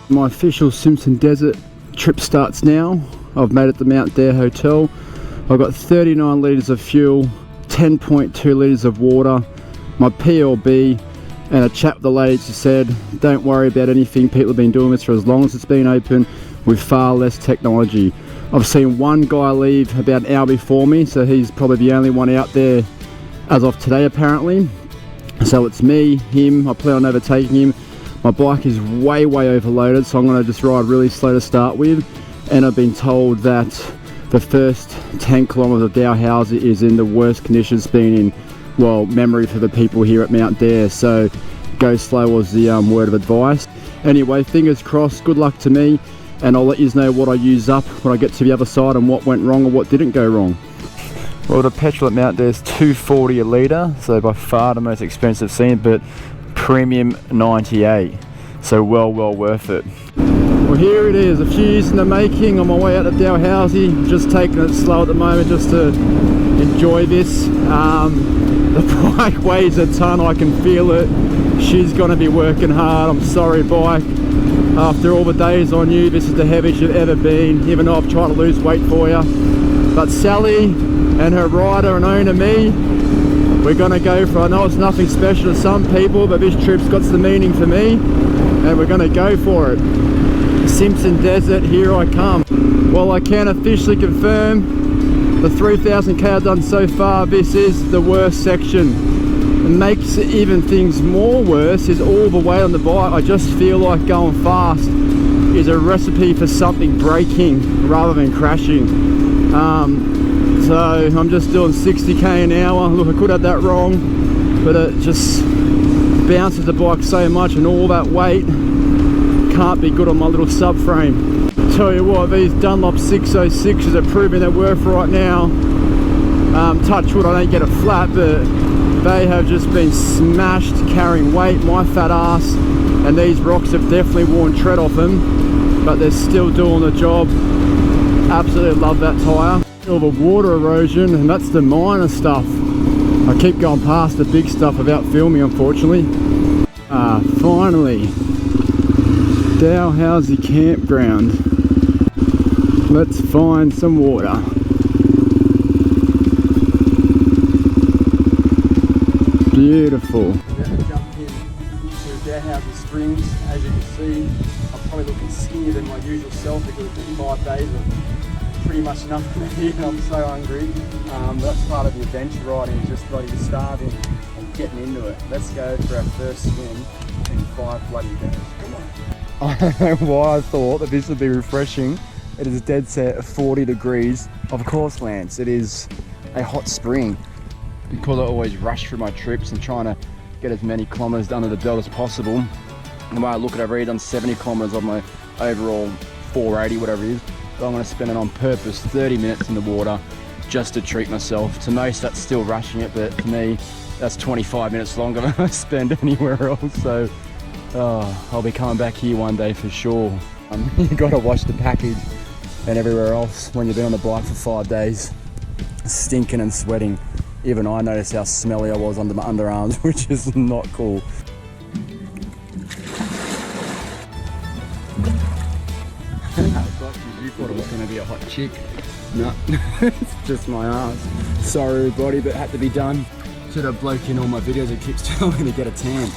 My official Simpson Desert trip starts now. I've made it to Mount Dare Hotel. I've got 39 litres of fuel, 10.2 litres of water, my PLB, and a chat with the ladies who said, don't worry about anything, people have been doing this for as long as it's been open with far less technology. I've seen one guy leave about an hour before me, so he's probably the only one out there as of today apparently. So it's me, him, I plan on overtaking him. My bike is way overloaded, so I'm going to just ride really slow to start with. And I've been told that the first 10 kilometers of Dalhousie is in the worst conditions it's been in, well, memory for the people here at Mount Dare. So go slow was the word of advice. Anyway, fingers crossed, good luck to me, and I'll let you know what I use up when I get to the other side and what went wrong or what didn't go wrong. Well, the petrol at Mount Dare is $2.40 a litre, so by far the most expensive seen, but premium 98, so well worth it. Well, here it is, a few years in the making, on my way out of Dalhousie. Just taking it slow at the moment just to enjoy this. The bike weighs a ton, I can feel it. She's gonna be working hard. I'm sorry, bike. After all the days on you, this is the heaviest you've ever been, even though I've tried to lose weight for you. But Sally and her rider and owner me, we're gonna go for it. I know it's nothing special to some people, but this trip's got some meaning for me, and we're gonna go for it. Simpson Desert, here I come. Well, I can officially confirm the 3,000k I've done so far, this is the worst section. And makes even things more worse is all the weight on the bike. I just feel like going fast is a recipe for something breaking rather than crashing. So I'm just doing 60k an hour. Look, I could have that wrong, but it just bounces the bike so much, and all that weight can't be good on my little subframe. Tell you what, these Dunlop 606s are proving their worth right now. Touch wood, I don't get a flat, but they have just been smashed carrying weight, my fat ass, and these rocks have definitely worn tread off them, but they're still doing the job. Absolutely love that tyre. All the water erosion, and that's the minor stuff. I keep going past the big stuff without filming, unfortunately. Finally, Dalhousie campground. Let's find some water. Beautiful. We're going to jump in to Dalhousie Springs. As you can see, I'm probably looking skinnier than my usual self because it's been 5 days of pretty much nothing to eat, and I'm so hungry. But that's part of the adventure riding, is just bloody starving and getting into it. Let's go for our first swim in 5 bloody days. Come on. I don't know why I thought that this would be refreshing. It is dead set 40 degrees. Of course, Lance, it is a hot spring. Because I always rush through my trips and trying to get as many kilometers under the belt as possible. And the way I look at it, I've already done 70 kilometers of my overall 480, whatever it is. So I'm going to spend it on purpose, 30 minutes in the water, just to treat myself. To most, that's still rushing it, but to me, that's 25 minutes longer than I spend anywhere else. So I'll be coming back here one day for sure. You got to watch the package and everywhere else when you've been on the bike for 5 days, stinking and sweating. Even I noticed how smelly I was under my underarms, which is not cool. You thought it was going to be a hot chick. No, it's just my ass. Sorry everybody, but it had to be done. To the bloke in all my videos that keeps telling me to get a tan.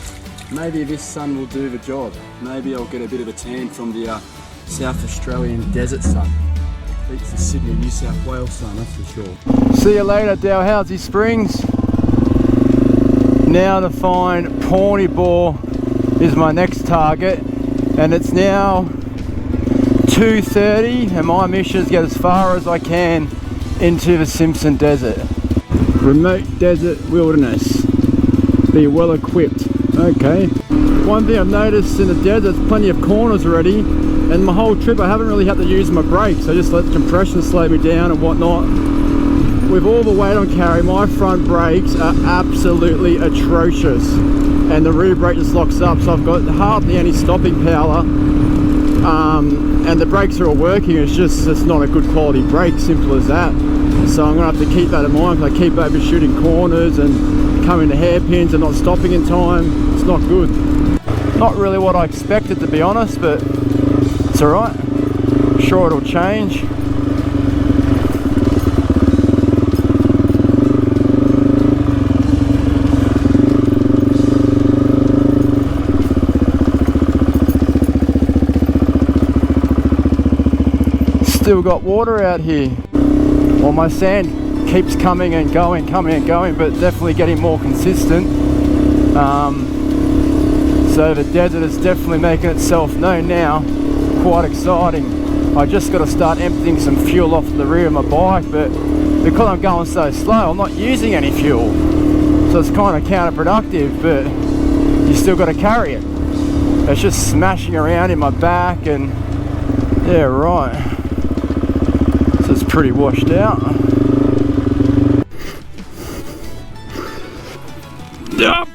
Maybe this sun will do the job. Maybe I'll get a bit of a tan from the South Australian desert sun. Beats the Sydney, New South Wales sun, that's for sure. See you later, Dalhousie Springs. Now to find Poeppel is my next target, and it's now 2:30, and my mission is to get as far as I can into the Simpson Desert. Remote desert wilderness. Be well equipped. Okay. One thing I've noticed in the desert, there's plenty of corners already. And my whole trip I haven't really had to use my brakes. I just let the compression slow me down and whatnot. With all the weight I'm carrying, my front brakes are absolutely atrocious. And the rear brake just locks up, so I've got hardly any stopping power. And the brakes are all working, it's not a good quality brake, simple as that. So I'm gonna have to keep that in mind, because I keep overshooting corners and coming to hairpins and not stopping in time. It's not good. Not really what I expected, to be honest, but It's alright, I'm sure it'll change. Still got water out here. Well, my sand keeps coming and going, but definitely getting more consistent. So the desert is definitely making itself known now. Quite exciting. I just got to start emptying some fuel off the rear of my bike, but because I'm going so slow, I'm not using any fuel. So it's kind of counterproductive, but you still got to carry it. It's just smashing around in my back, and yeah, right. So it's pretty washed out. Yep.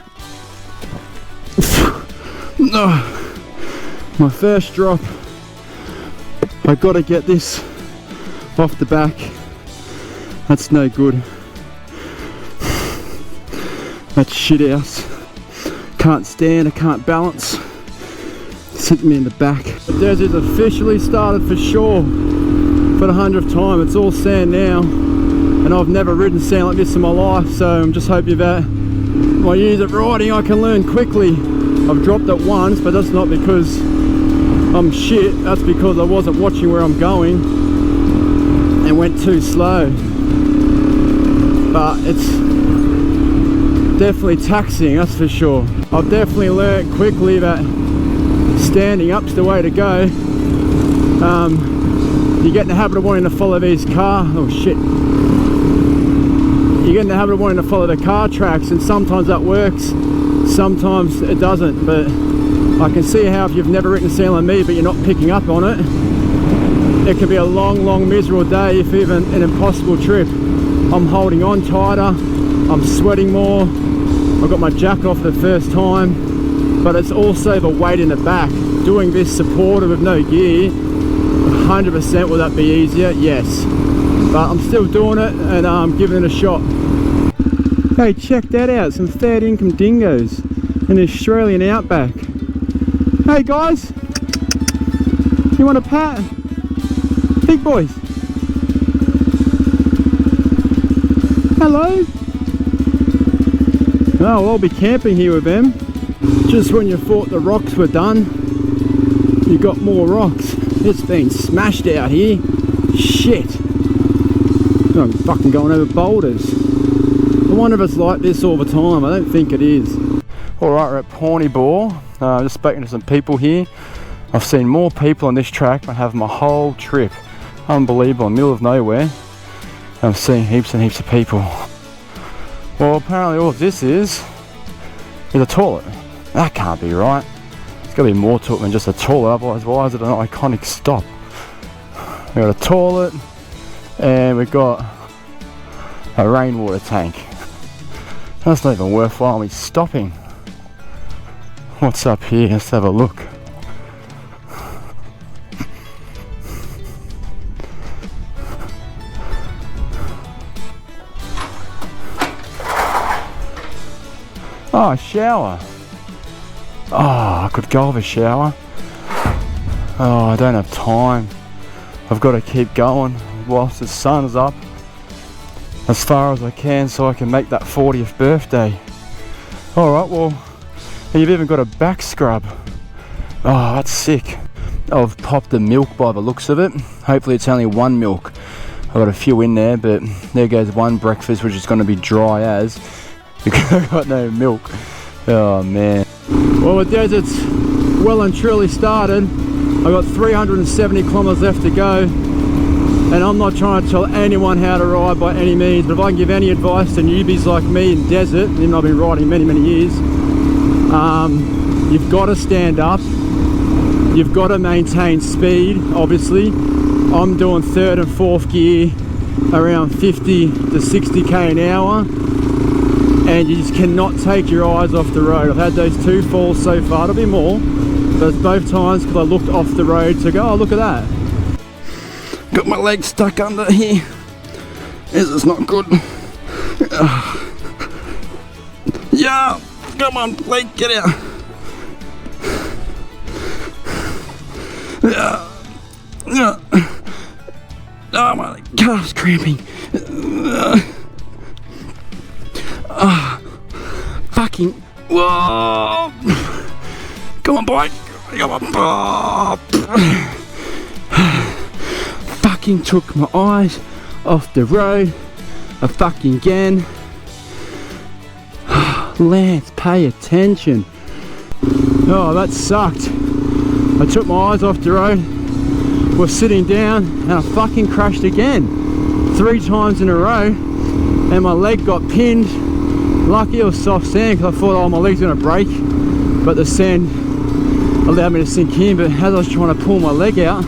No, my first drop. I gotta get this off the back. That's no good. That's shit house. Can't stand, I can't balance. It's hitting me in the back. The desert's officially started for sure. For the 100th time. It's all sand now, and I've never ridden sand like this in my life, so I'm just hoping that my years of riding I can learn quickly. I've dropped it once, but that's not because I'm shit, that's because I wasn't watching where I'm going and went too slow. But it's definitely taxing, that's for sure. I've definitely learned quickly that standing up's the way to go. You get in the habit of wanting to follow these you get in the habit of wanting to follow the car tracks, and sometimes that works, sometimes it doesn't. But I can see how if you've never ridden sand like me but you're not picking up on it, it can be a long miserable day, if even an impossible trip. I'm holding on tighter, I'm sweating more, I got my jack off the first time, but it's also the weight in the back. Doing this supported with no gear, 100% will that be easier? Yes, but I'm still doing it, and I'm giving it a shot. Hey, check that out, some third income dingoes in the Australian outback. Hey guys, you want a pat? Big boys. Hello. Oh, I'll be camping here with them. Just when you thought the rocks were done, you got more rocks. It's been smashed out here. Shit. I'm fucking going over boulders. I wonder if it's like this all the time. I don't think it is. Alright, we're at Pawnee Bore. Just spoken to some people here. I've seen more people on this track than I have my whole trip. Unbelievable, in the middle of nowhere. I'm seeing heaps and heaps of people. Well, apparently all this is a toilet. That can't be right. There's got to be more to it than just a toilet, otherwise why is it an iconic stop? We've got a toilet, and we've got a rainwater tank. That's not even worthwhile me stopping. What's up here? Let's have a look. Oh, a shower. Oh, I could go have a shower. Oh, I don't have time. I've got to keep going whilst the sun's up as far as I can so I can make that 40th birthday. Alright, well, you've even got a back scrub. Oh, that's sick. I've popped the milk by the looks of it. Hopefully it's only one milk. I've got a few in there, but there goes one breakfast, which is going to be dry as, because I've got no milk. Oh man. Well, the desert's well and truly started. I've got 370 kilometers left to go, and I'm not trying to tell anyone how to ride by any means, but if I can give any advice to newbies like me in desert, even though I've been riding many years, you've got to stand up, you've got to maintain speed. Obviously I'm doing third and fourth gear around 50 to 60k an hour, and you just cannot take your eyes off the road. I've had those two falls so far, there'll be more, but it's both times because I looked off the road to go, oh look at that. Got my leg stuck under here. This is not good. Yeah, come on, leg, get out. Yeah. Oh, my calf's cramping. Fucking. Whoa! Come on, boy. Come on. Fucking took my eyes off the road. Fucking again. Lance, pay attention. Oh, that sucked. I took my eyes off the road, was sitting down, and I fucking crashed again. 3 times in a row, and my leg got pinned. Lucky it was soft sand, because I thought, oh, my leg's gonna break, but the sand allowed me to sink in. But as I was trying to pull my leg out,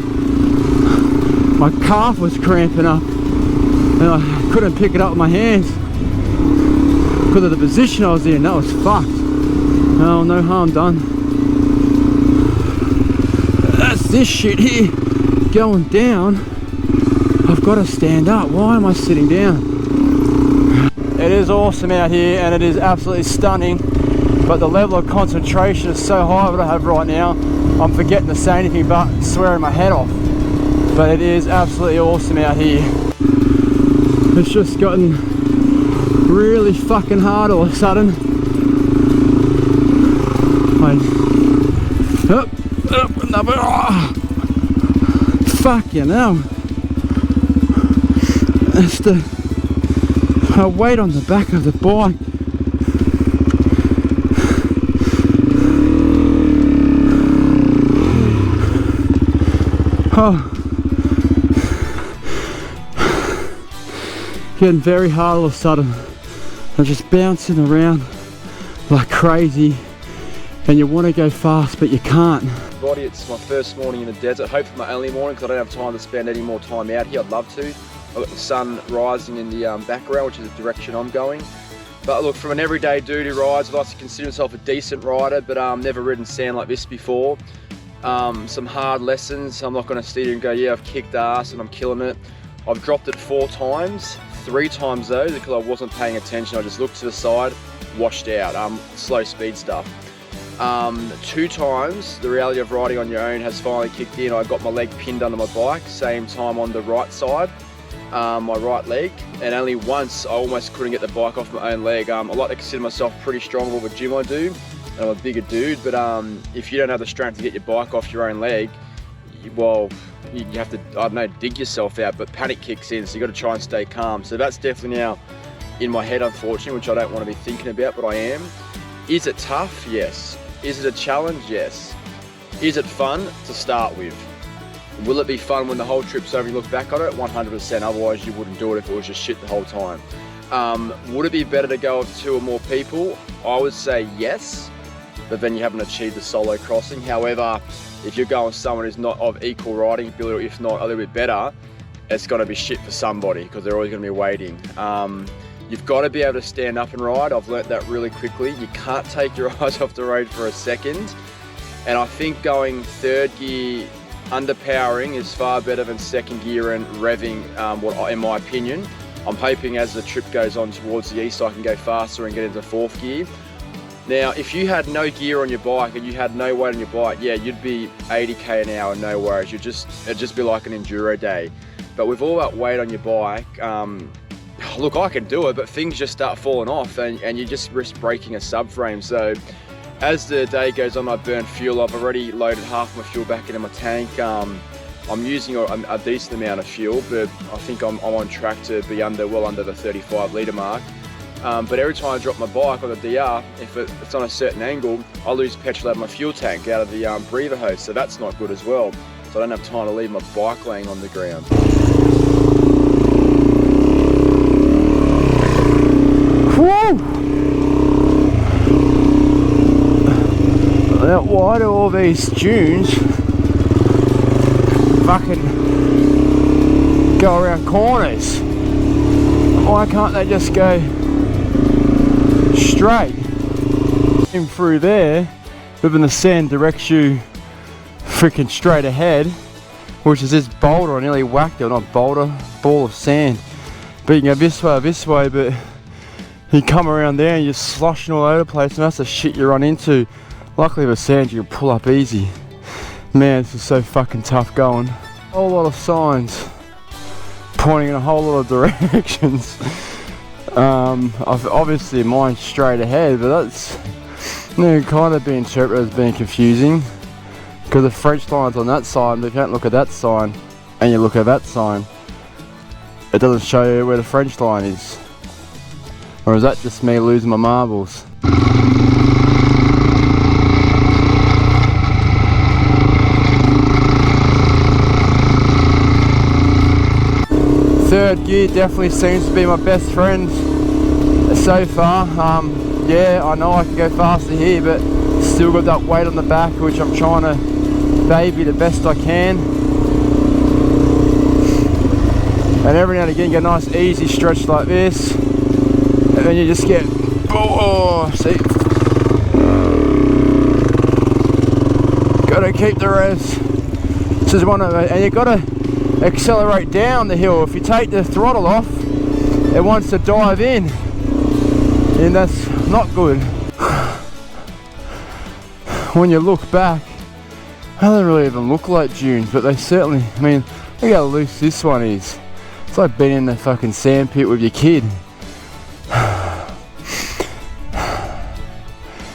my calf was cramping up, and I couldn't pick it up with my hands because of the position I was in. That was fucked. Oh, no harm done. That's this shit here going down. I've got to stand up. Why am I sitting down? It is awesome out here, and it is absolutely stunning, but the level of concentration is so high that I have right now, I'm forgetting to say anything but swearing my head off. But it is absolutely awesome out here. It's just gotten really fucking hard all of a sudden. Up, another. Oh, fucking hell. It's the weight on the back of the bike. Oh. Getting very hard all of a sudden. I'm just bouncing around like crazy, and you want to go fast but you can't. Everybody, it's my first morning in the desert. Hopefully my only morning, because I don't have time to spend any more time out here. I'd love to. I've got the sun rising in the background, which is the direction I'm going. But look, from an everyday dude who rides, I'd like to consider myself a decent rider, but never ridden sand like this before. Some hard lessons. I'm not going to sit here and go, yeah, I've kicked ass and I'm killing it. I've dropped it 4 times. 3 times though, because I wasn't paying attention. I just looked to the side, washed out. Slow speed stuff. 2 times, the reality of riding on your own has finally kicked in. I got my leg pinned under my bike, same time on the right side, my right leg, and only once I almost couldn't get the bike off my own leg. I like to consider myself pretty strong with the gym I do, and I'm a bigger dude, but if you don't have the strength to get your bike off your own leg, well, you have to, I don't know, dig yourself out, but panic kicks in, so you got to try and stay calm. So that's definitely now in my head, unfortunately, which I don't want to be thinking about, but I am. Is it tough? Yes. Is it a challenge? Yes. Is it fun? To start with. Will it be fun when the whole trip's over and you look back on it? 100%, otherwise you wouldn't do it if it was just shit the whole time. Would it be better to go with 2 or more people? I would say yes, but then you haven't achieved the solo crossing. However, if you're going with someone who's not of equal riding ability, or if not a little bit better, it's going to be shit for somebody, because they're always going to be waiting. You've got to be able to stand up and ride. I've learnt that really quickly. You can't take your eyes off the road for a second. And I think going 3rd gear underpowering is far better than 2nd gear and revving, in my opinion. I'm hoping as the trip goes on towards the east, I can go faster and get into 4th gear. Now, if you had no gear on your bike and you had no weight on your bike, yeah, you'd be 80k an hour, no worries. It'd just be like an enduro day. But with all that weight on your bike, look, I can do it, but things just start falling off, and you just risk breaking a subframe. So as the day goes on, I burn fuel. I've already loaded half my fuel back into my tank. I'm using a decent amount of fuel, but I think I'm on track to be well under the 35 litre mark. But every time I drop my bike on the DR, if it's on a certain angle, I lose petrol out of my fuel tank, out of the breather hose, so that's not good as well. So I don't have time to leave my bike laying on the ground. Whoa! Why do all these dunes fucking go around corners? Why can't they just go straight? In through there, but then the sand directs you freaking straight ahead, which is this boulder. I nearly whacked it, not boulder, ball of sand. But you can go this way, but you come around there and you're sloshing all over the place, and that's the shit you run into. Luckily with sand you can pull up easy. Man, this is so fucking tough going. A whole lot of signs pointing in a whole lot of directions. Obviously mine's straight ahead, but that's kind of be interpreted as being confusing because the French line's on that side, but if you don't look at that sign and you look at that sign, it doesn't show you where the French line is. Or is that just me losing my marbles? Third gear definitely seems to be my best friend so far. Yeah, I know I can go faster here, but still got that weight on the back, which I'm trying to baby the best I can. And every now and again, get a nice easy stretch like this, and then you just get, oh, see, gotta keep the revs. This is one of it, and you gotta accelerate down the hill. If you take the throttle off, it wants to dive in, and that's not good. When you look back, they don't really even look like dunes, but they certainly, I mean, look how loose this one is. It's like being in the fucking sandpit with your kid.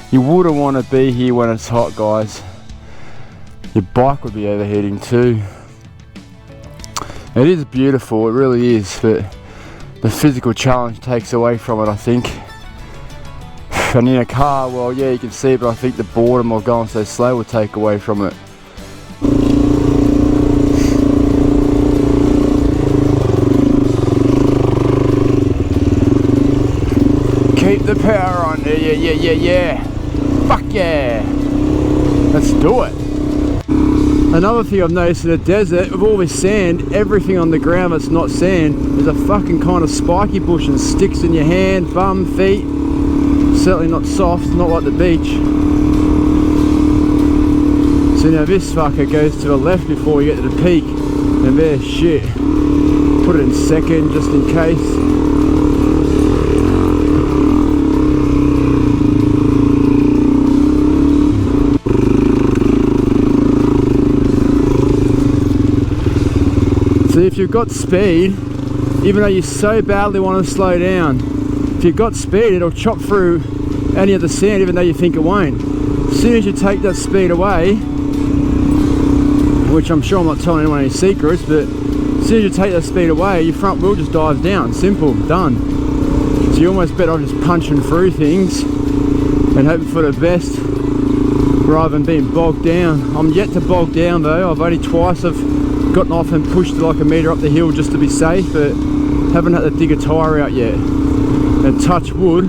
You wouldn't want to be here when it's hot, guys. Your bike would be overheating too. It is beautiful, it really is, but the physical challenge takes away from it, I think. And in a car, well, yeah, you can see it, but I think the boredom of going so slow will take away from it. Keep the power on, yeah. Fuck yeah. Let's do it. Another thing I've noticed in the desert, with all this sand, everything on the ground that's not sand is a fucking kind of spiky bush and sticks in your hand, bum, feet. Certainly not soft, not like the beach. So now this fucker goes to the left before you get to the peak, and there's shit. Put it in second just in case. So if you've got speed, even though you so badly want to slow down, if you've got speed, it'll chop through any of the sand even though you think it won't. As soon as you take that speed away, which I'm sure I'm not telling anyone any secrets, but as soon as you take that speed away, your front wheel just dives down. Simple, done. So you're almost better off just punching through things and hoping for the best rather than being bogged down. I'm yet to bog down though. I've only twice gotten off and pushed like a metre up the hill just to be safe, but haven't had to dig a tyre out yet. And touch wood,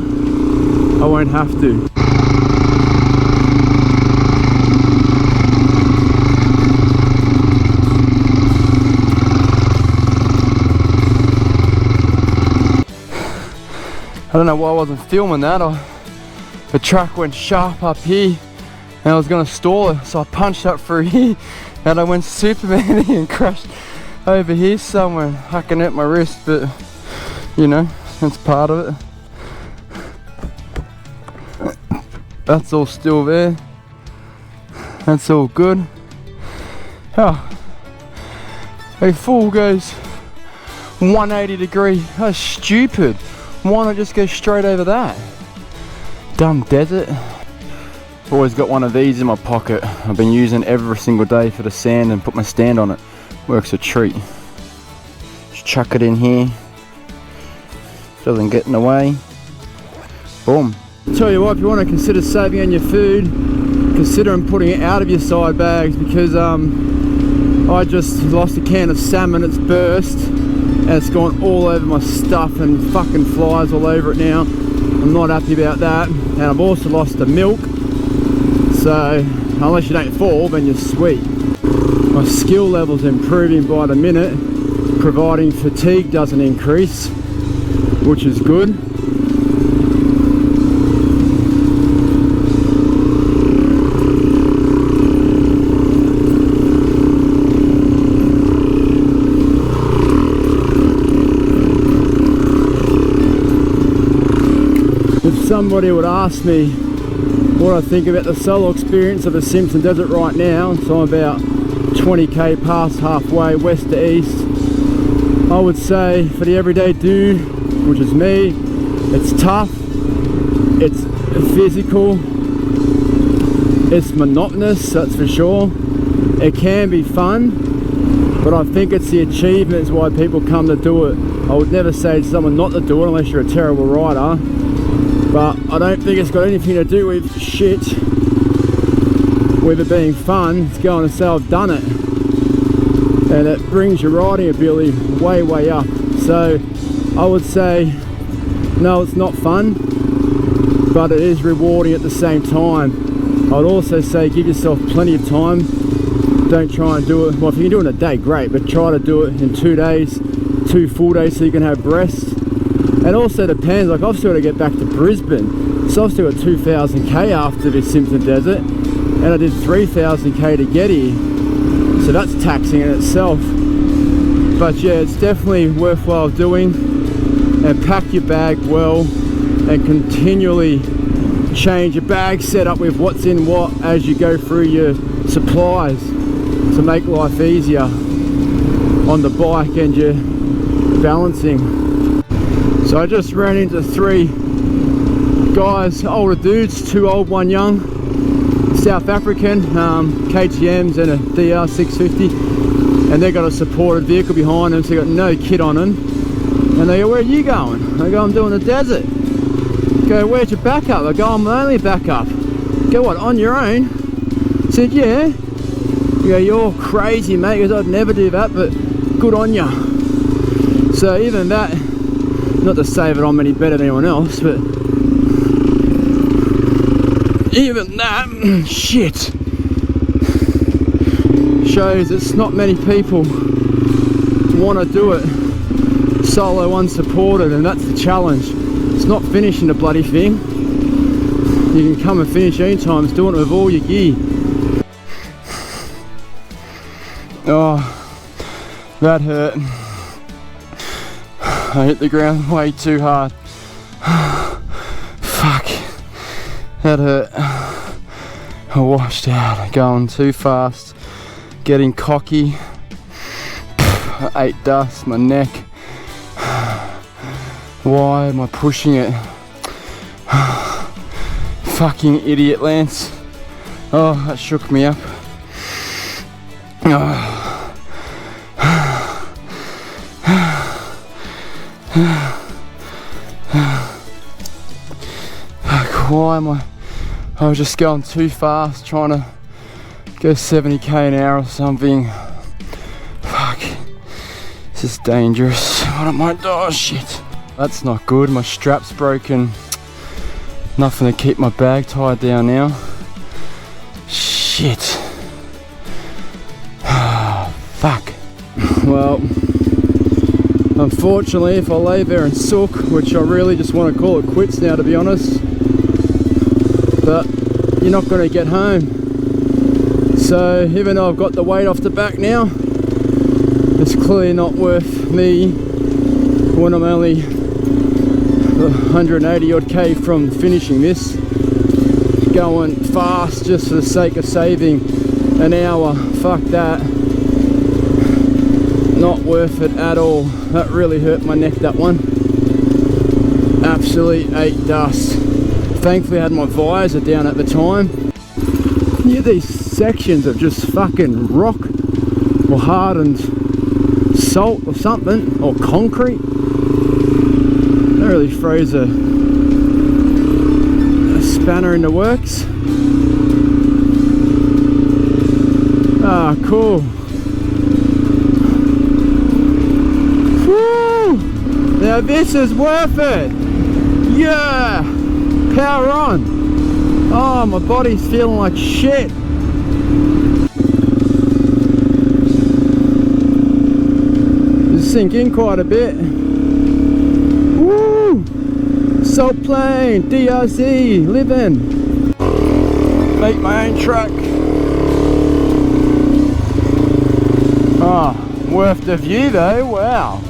I won't have to. I don't know why I wasn't filming that. The truck went sharp up here and I was going to stall it, so I punched up through here and I went Superman and crashed over here somewhere, hacking at my wrist, but you know, that's part of it. That's all still there. That's all good. Oh, a fool goes 180 degree. That's stupid. Why not just go straight over that? Dumb desert. Always got one of these in my pocket. I've been using every single day for the sand and put my stand on it. Works a treat. Just chuck it in here. Doesn't get in the way. Boom. Tell you what, if you want to consider saving on your food, consider putting it out of your side bags, because I just lost a can of salmon. It's burst and it's gone all over my stuff and fucking flies all over it now. I'm not happy about that. And I've also lost the milk. So unless you don't fall, then you're sweet. My skill level's improving by the minute, providing fatigue doesn't increase, which is good. If somebody would ask me what I think about the solo experience of the Simpson Desert right now, so I'm about 20k past halfway, west to east. I would say for the everyday dude, which is me, it's tough, it's physical, it's monotonous, that's for sure. It can be fun, but I think it's the achievements why people come to do it. I would never say to someone not to do it unless you're a terrible rider, but I don't think it's got anything to do with shit, with it being fun. It's going to say I've done it, and it brings your riding ability way up. So I would say no, it's not fun, but it is rewarding at the same time. I'd also say give yourself plenty of time. Don't try and do it, well, if you can do it in a day, great, but try to do it in 2 days, 2 full days, so you can have rest. And also depends, like I've still got to get back to Brisbane, so I've still got 2,000k after this Simpson Desert, and I did 3,000k to get here, so that's taxing in itself. But yeah, it's definitely worthwhile doing, and pack your bag well, and continually change your bag setup with what's in what as you go through your supplies to make life easier on the bike and your balancing. So I just ran into 3 guys, older dudes, 2 old, 1 young, South African, KTMs and a DR400E, and they got a supported vehicle behind them, so they got no kit on them. And they go, where are you going? I go, I'm doing the desert. Go, where's your backup? I go, I'm the only backup. Go, what, on your own? I said, yeah. You go, you're crazy, mate, because I'd never do that, but good on ya. So even that, not to say that I'm any better than anyone else, but even that, shit, shows it's not many people want to do it solo unsupported, and that's the challenge. It's not finishing the bloody thing. You can come and finish anytime. It's doing it with all your gear. Oh, that hurt. I hit the ground way too hard. Fuck, that hurt. I washed out, going too fast, getting cocky. I ate dust, my neck. Why am I pushing it? Fucking idiot, Lance. Oh, that shook me up. Oh. Why am I was just going too fast, trying to go 70k an hour or something. Fuck, this is dangerous. What am I doing? Oh shit, that's not good. My strap's broken. Nothing to keep my bag tied down now. Shit. Fuck. Well, unfortunately, if I lay there and sook, which I really just want to call it quits now, to be honest, but you're not going to get home. So even though I've got the weight off the back now, it's clearly not worth me when I'm only 180 odd K from finishing this, going fast just for the sake of saving an hour. Fuck that. Not worth it at all. That really hurt my neck, that one. Absolutely ate dust. Thankfully I had my visor down at the time. Yeah, these sections of just fucking rock or hardened salt or something, or concrete. That really throws a spanner in the works. Ah, cool. Woo! Now this is worth it. Yeah! Power on. Oh, my body's feeling like shit. Just sink in quite a bit. Woo! Salt plane, DRZ, living. Make my own track. Oh, worth the view though, wow.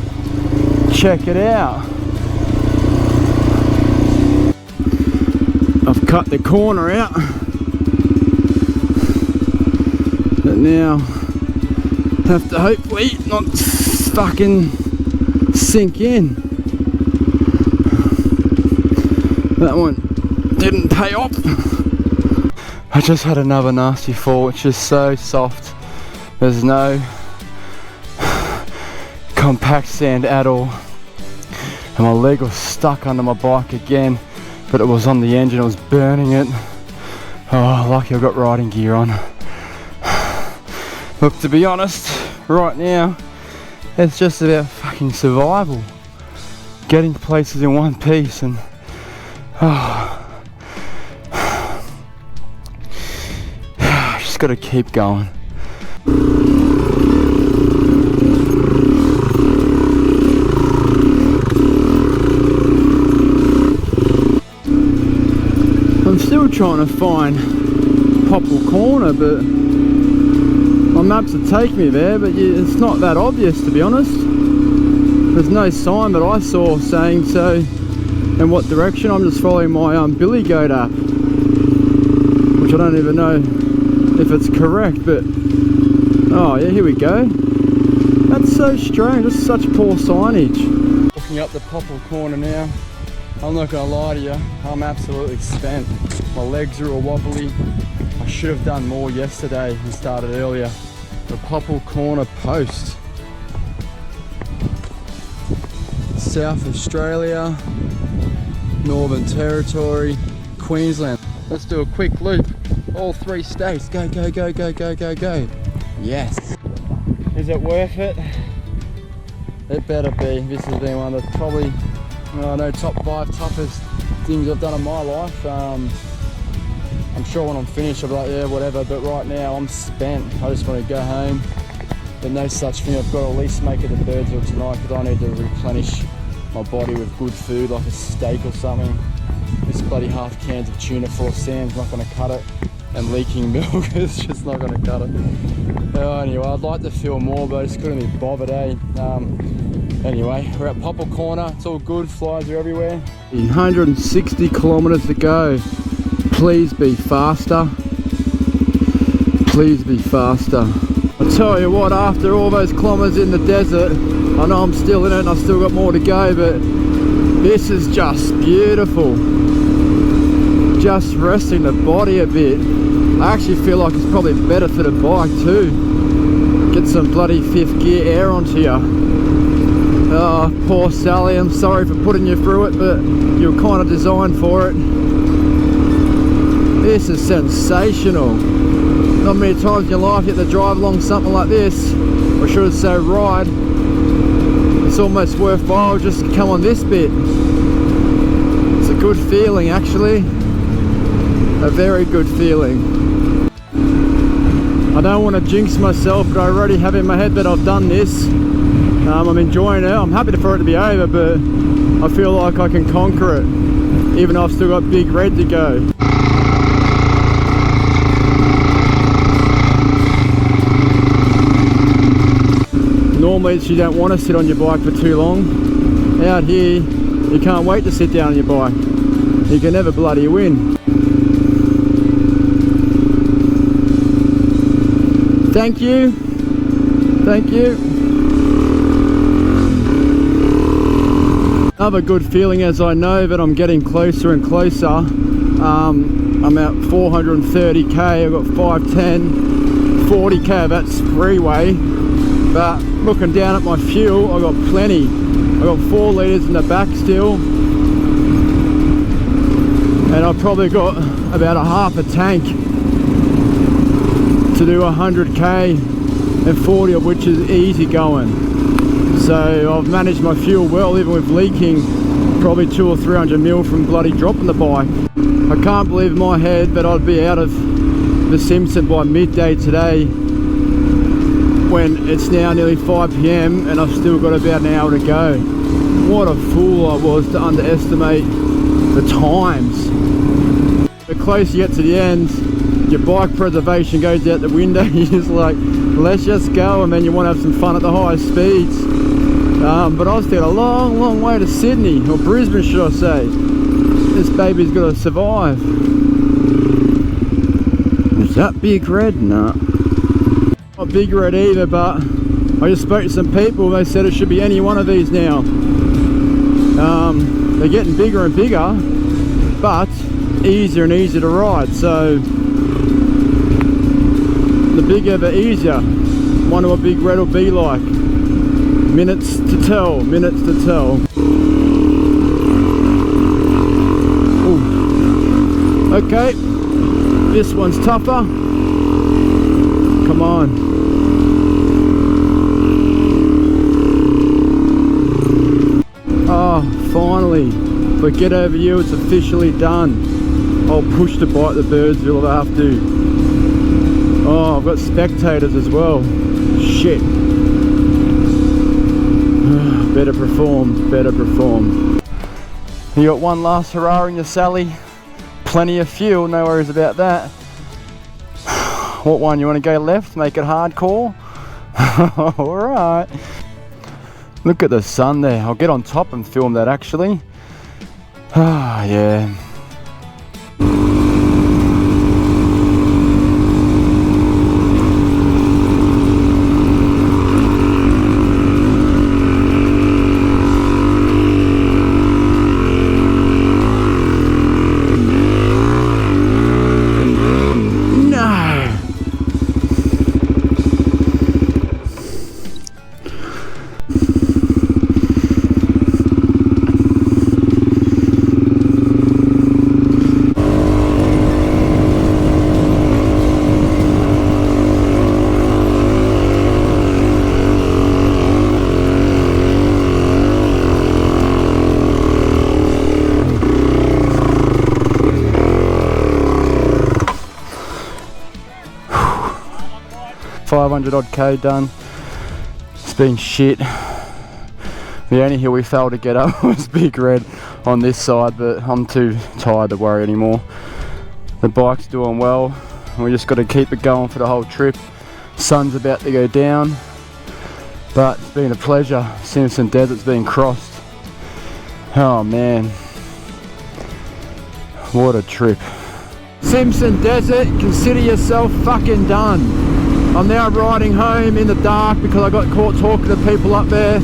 Check it out. I've cut the corner out, but now Have to hopefully not fucking sink in. That one didn't pay off. I just had another nasty fall, which is so soft. There's no compact sand at all. And my leg was stuck under my bike again, but it was on the engine, it was burning it. Oh, lucky I've got riding gear on. Look, to be honest, right now, it's just about fucking survival. Getting places in one piece and just gotta keep going. I'm still trying to find Poeppel Corner, but my maps will take me there, but it's not that obvious, to be honest. There's no sign that I saw saying so in what direction. I'm just following my Billy Goat app, which I don't even know if it's correct, but oh yeah, here we go. That's so strange, that's such poor signage. Walking up the Poeppel Corner now. I'm not gonna lie to you, I'm absolutely spent. My legs are all wobbly. I should have done more yesterday and started earlier. The Poeppel Corner post. South Australia, Northern Territory, Queensland. Let's do a quick loop. All 3 states. Go, go, go, go, go, go, go. Yes. Is it worth it? It better be. This has been one of the probably, I know, top 5 toughest things I've done in my life. I'm sure when I'm finished I'll be like, yeah, whatever, but right now I'm spent. I just want to go home. But no such thing, I've got to at least make it to Birdsville tonight because I need to replenish my body with good food like a steak or something. This bloody half cans of tuna full of sand's not going to cut it, and leaking milk is just not going to cut it. Anyway, I'd like to feel more, but I just couldn't be bothered, eh? Anyway, we're at Poeppel Corner, it's all good, flies are everywhere. 160 kilometres to go. Please be faster. Please be faster. I tell you what, after all those kilometres in the desert, I know I'm still in it and I've still got more to go, but this is just beautiful. Just resting the body a bit. I actually feel like it's probably better for the bike too. Get some bloody 5th gear air onto you. Oh, poor Sally, I'm sorry for putting you through it, but you were kind of designed for it. This is sensational. Not many times in your life you have to drive along something like this, or should I say ride. It's almost worthwhile just to come on this bit. It's a good feeling actually. A very good feeling. I don't want to jinx myself, but I already have in my head that I've done this. I'm enjoying it. I'm happy for it to be over, but I feel like I can conquer it, even though I've still got Big Red to go. Normally you don't want to sit on your bike for too long. Out here, you can't wait to sit down on your bike. You can never bloody win. Thank you. Thank you. Another good feeling as I know that I'm getting closer and closer. I'm at 430k, I've got 510, 40k, that's freeway. But looking down at my fuel, I've got plenty. I've got 4 litres in the back still. And I've probably got about a half a tank to do 100k, and 40 of which is easy going. So I've managed my fuel well, even with leaking probably 200 or 300 mil from bloody dropping the bike. I can't believe in my head that I'd be out of the Simpson by midday today, when it's now nearly 5 PM and I've still got about an hour to go. What a fool I was to underestimate the times. The closer you get to the end, your bike preservation goes out the window. You're just like, let's just go, and then you want to have some fun at the highest speeds. But I've still got a long way to Sydney, or Brisbane should I say. This baby's got to survive. Is that Big Red? No. Not big red either, but I just spoke to some people. They said it should be any one of these now. They're getting bigger and bigger, but easier and easier to ride. So the bigger the easier. Wonder what big red will be like. Minutes to tell, minutes to tell. Ooh. Okay, this one's tougher. Come on. Oh, finally. But get over you, it's officially done. I'll push to bite the Birdsville if I have to. Oh, I've got spectators as well. Shit. Better perform, better perform. You got one last hurrah in your Sally. Plenty of fuel, no worries about that. What one? You want to go left, make it hardcore? Alright. Look at the sun there. I'll get on top and film that actually. Ah, yeah. 500 odd K done. It's been shit. The only hill we failed to get up was Big Red on this side, but I'm too tired to worry anymore. The bike's doing well, and we just got to keep it going for the whole trip. Sun's about to go down, but it's been a pleasure. Simpson Desert's been crossed. Oh man, what a trip. Simpson Desert, consider yourself fucking done. I'm now riding home in the dark because I got caught talking to people up there,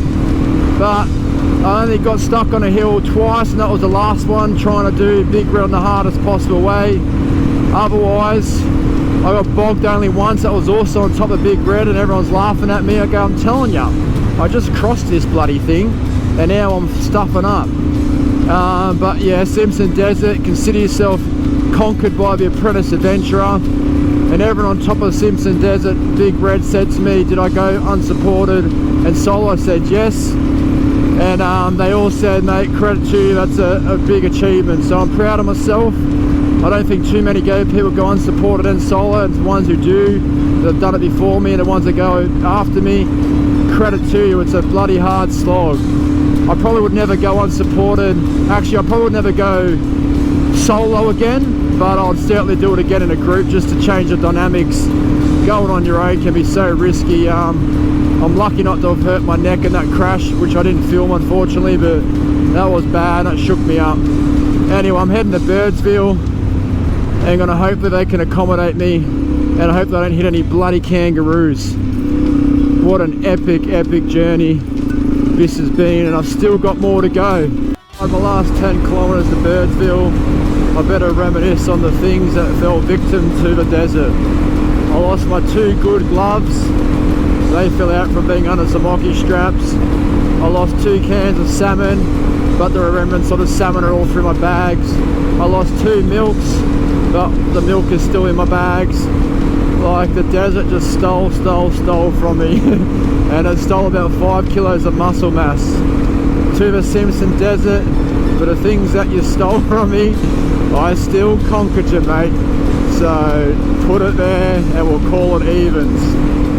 but I only got stuck on a hill twice, and that was the last one, trying to do Big Red in the hardest possible way. Otherwise, I got bogged only once. That was also on top of Big Red, and everyone's laughing at me. I go, I'm telling you, I just crossed this bloody thing, and now I'm stuffing up. But yeah, Simpson Desert, consider yourself conquered by the apprentice adventurer. And everyone on top of Simpson Desert, Big Red said to me, did I go unsupported and solo? I said yes. And they all said, mate, credit to you, that's a big achievement. So I'm proud of myself. I don't think too many people go unsupported and solo. It's the ones who do, that have done it before me, and the ones that go after me, credit to you, it's a bloody hard slog. I probably would never go unsupported. Actually, I probably would never go solo again, but I'll certainly do it again in a group just to change the dynamics. Going on your own can be so risky. I'm lucky not to have hurt my neck in that crash, which I didn't film unfortunately, but that was bad. That shook me up. Anyway, I'm heading to Birdsville and gonna hope that they can accommodate me, and I hope that I don't hit any bloody kangaroos. What an epic journey this has been, and I've still got more to go. On the last 10 kilometers to Birdsville, I better reminisce on the things that fell victim to the desert. I lost my 2 good gloves. They fell out from being under some hockey straps. I lost 2 cans of salmon, but the remnants of the salmon are all through my bags. I lost 2 milks, but the milk is still in my bags. Like, the desert just stole from me. And it stole about 5 kilos of muscle mass. To the Simpson Desert, for the things that you stole from me, I still conquered you, mate. So put it there and we'll call it evens.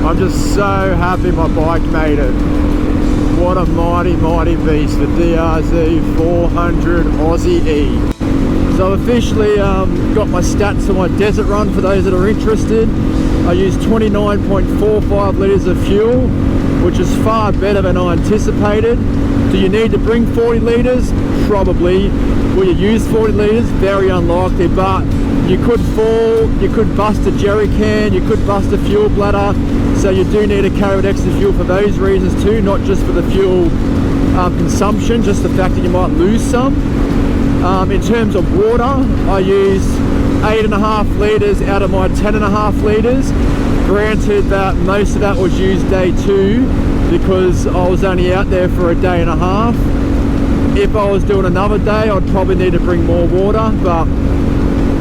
I'm just so happy my bike made it. What a mighty beast, the DRZ400 AUSSIE E. So officially got my stats for my desert run for those that are interested. I used 29.45 litres of fuel, which is far better than I anticipated. Do you need to bring 40 litres? Probably. Will you use 40 litres? Very unlikely, but you could fall, you could bust a jerry can, you could bust a fuel bladder. So you do need to carry with extra fuel for those reasons too, not just for the fuel consumption, just the fact that you might lose some. In terms of water, I use 8.5 litres out of my 10.5 litres. Granted that most of that was used day 2 because I was only out there for a day and a half. If I was doing another day, I'd probably need to bring more water, but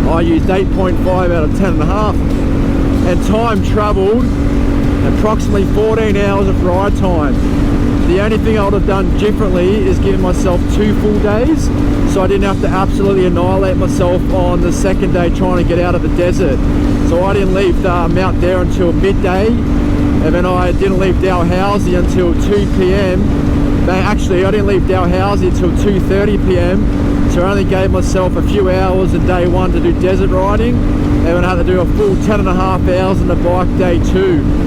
I used 8.5 out of 10.5. And time travelled, approximately 14 hours of ride time. The only thing I would have done differently is given myself 2 full days, so I didn't have to absolutely annihilate myself on the second day trying to get out of the desert. So I didn't leave Mount Dare until midday, and then I didn't leave Dalhousie until 2 p.m. Actually, I didn't leave Dalhousie until 2:30 p.m. So I only gave myself a few hours in day 1 to do desert riding, and then I had to do a full 10.5 hours on the bike day 2.